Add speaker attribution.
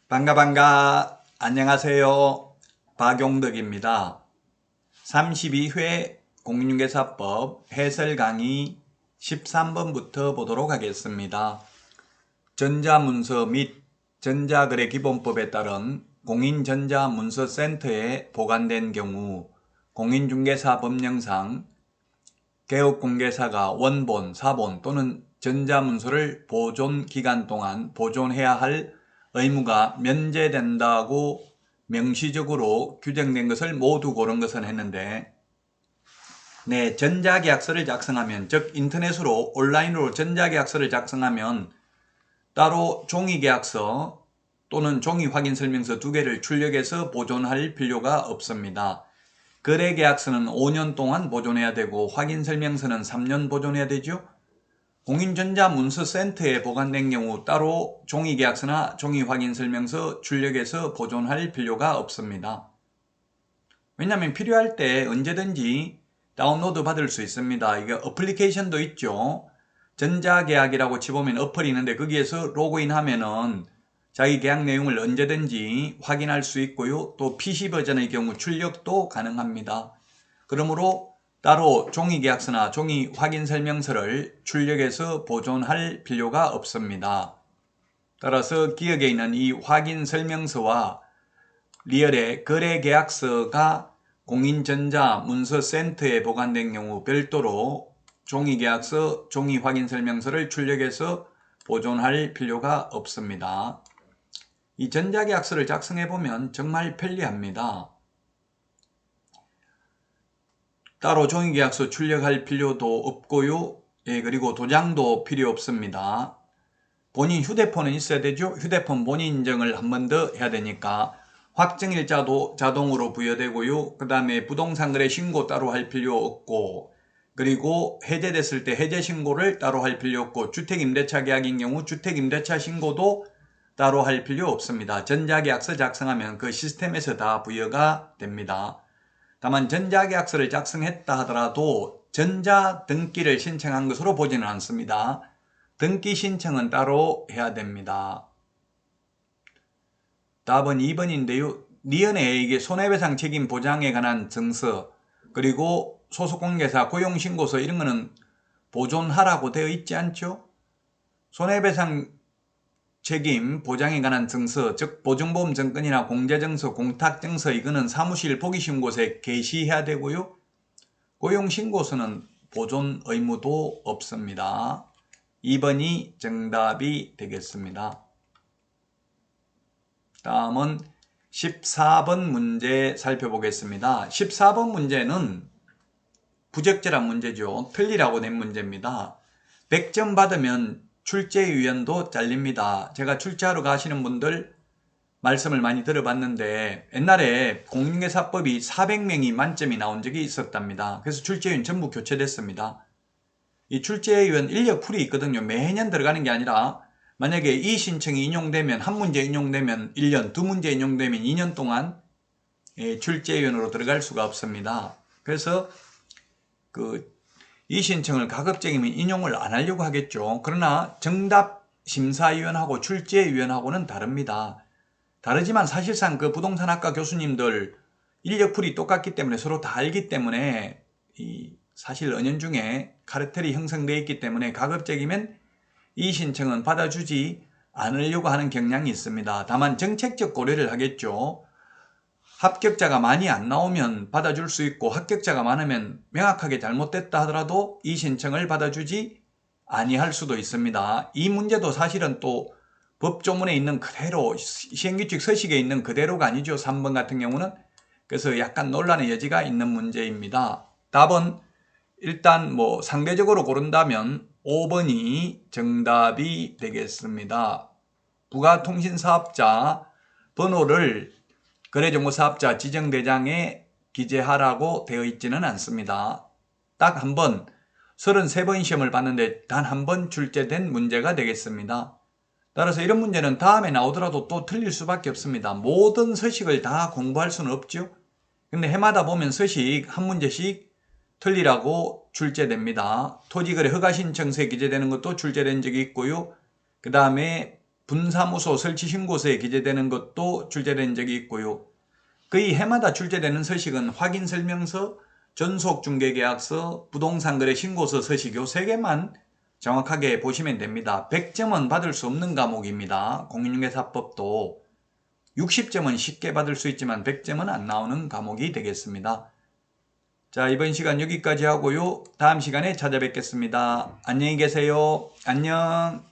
Speaker 1: 반가. 안녕하세요. 박용덕입니다. 32회 공인중개사법 해설 강의 13번부터 보도록 하겠습니다. 전자문서 및 전자거래기본법에 따른 공인전자문서센터에 보관된 경우 공인중개사 법령상 개업공개사가 원본, 사본 또는 전자문서를 보존기간 동안 보존해야 할 의무가 면제된다고 명시적으로 규정된 것을 모두 고른 것은 했는데, 전자계약서를 작성하면, 즉 인터넷으로 온라인으로 전자계약서를 작성하면 따로 종이계약서 또는 종이확인설명서 두 개를 출력해서 보존할 필요가 없습니다. 거래계약서는 5년 동안 보존해야 되고 확인설명서는 3년 보존해야 되죠. 공인전자문서센터에 보관된 경우 따로 종이계약서나 종이확인설명서 출력해서 보존할 필요가 없습니다. 왜냐하면 필요할 때 언제든지 다운로드 받을 수 있습니다. 이게 어플리케이션도 있죠. 전자계약이라고 치보면 어플이 있는데 거기에서 로그인하면은 자기 계약 내용을 언제든지 확인할 수 있고요. 또 PC 버전의 경우 출력도 가능합니다. 그러므로 따로 종이계약서나 종이확인설명서를 출력해서 보존할 필요가 없습니다. 따라서 기억에 있는 이 확인설명서와 리얼의 거래계약서가 공인전자문서센터에 보관된 경우 별도로 종이계약서, 종이확인설명서를 출력해서 보존할 필요가 없습니다. 이 전자계약서를 작성해보면 정말 편리합니다. 따로 종이계약서 출력할 필요도 없고요. 그리고 도장도 필요 없습니다. 본인 휴대폰은 있어야 되죠. 휴대폰 본인 인증을 한 번 더 해야 되니까 확정일자도 자동으로 부여되고요. 그 다음에 부동산 거래 신고 따로 할 필요 없고, 그리고 해제됐을 때 해제 신고를 따로 할 필요 없고, 주택임대차 계약인 경우 주택임대차 신고도 따로 할 필요 없습니다. 전자계약서 작성하면 그 시스템에서 다 부여가 됩니다. 다만 전자계약서를 작성했다 하더라도 전자등기를 신청한 것으로 보지는 않습니다. 등기 신청은 따로 해야 됩니다. 답은 2번인데요. 니은에 이게 손해배상 책임 보장에 관한 증서, 그리고 소속공개사 고용신고서 이런 거는 보존하라고 되어 있지 않죠? 손해배상 책임 보장에 관한 증서, 즉 보증보험 증권이나 공제증서, 공탁증서 이거는 사무실 보기신 곳에 게시해야 되고요. 고용신고서는 보존 의무도 없습니다. 2번이 정답이 되겠습니다. 다음은 14번 문제 살펴보겠습니다. 14번 문제는 부적절한 문제죠. 틀리라고 낸 문제입니다. 100점 받으면 출제위원도 잘립니다. 제가 출제하러 가시는 분들 말씀을 많이 들어봤는데 옛날에 공인중개사법이 400명이 만점이 나온 적이 있었답니다. 그래서 출제위원 전부 교체됐습니다. 이 출제위원 인력풀이 있거든요. 매년 들어가는 게 아니라 만약에 이 신청이 인용되면, 한 문제 인용되면 1년, 두 문제 인용되면 2년 동안 출제위원으로 들어갈 수가 없습니다. 그래서 이 신청을 가급적이면 인용을 안 하려고 하겠죠. 그러나 정답심사위원하고 출제위원하고는 다릅니다. 다르지만 사실상 그 부동산학과 교수님들 인력풀이 똑같기 때문에 서로 다 알기 때문에 사실 은연중에 카르텔이 형성되어 있기 때문에 가급적이면 이 신청은 받아주지 않으려고 하는 경향이 있습니다. 다만 정책적 고려를 하겠죠. 합격자가 많이 안 나오면 받아줄 수 있고, 합격자가 많으면 명확하게 잘못됐다 하더라도 이 신청을 받아주지 아니할 수도 있습니다. 이 문제도 사실은 또 법조문에 있는 그대로, 시행규칙 서식에 있는 그대로가 아니죠. 3번 같은 경우는. 그래서 약간 논란의 여지가 있는 문제입니다. 답은 일단 상대적으로 고른다면 5번이 정답이 되겠습니다. 부가통신사업자 번호를 거래정보사업자 지정대장에 기재하라고 되어 있지는 않습니다. 딱 한 번, 33번 시험을 봤는데 단 한 번 출제된 문제가 되겠습니다. 따라서 이런 문제는 다음에 나오더라도 또 틀릴 수밖에 없습니다. 모든 서식을 다 공부할 수는 없죠. 근데 해마다 보면 서식 한 문제씩 틀리라고 출제됩니다. 토지거래 허가신청서에 기재되는 것도 출제된 적이 있고요. 그 다음에 분사무소 설치 신고서에 기재되는 것도 출제된 적이 있고요. 거의 해마다 출제되는 서식은 확인설명서, 전속중개계약서, 부동산거래 신고서 서식 요 3개만 정확하게 보시면 됩니다. 100점은 받을 수 없는 과목입니다. 공인중개사법도 60점은 쉽게 받을 수 있지만 100점은 안 나오는 과목이 되겠습니다. 자, 이번 시간 여기까지 하고요. 다음 시간에 찾아뵙겠습니다. 안녕히 계세요. 안녕.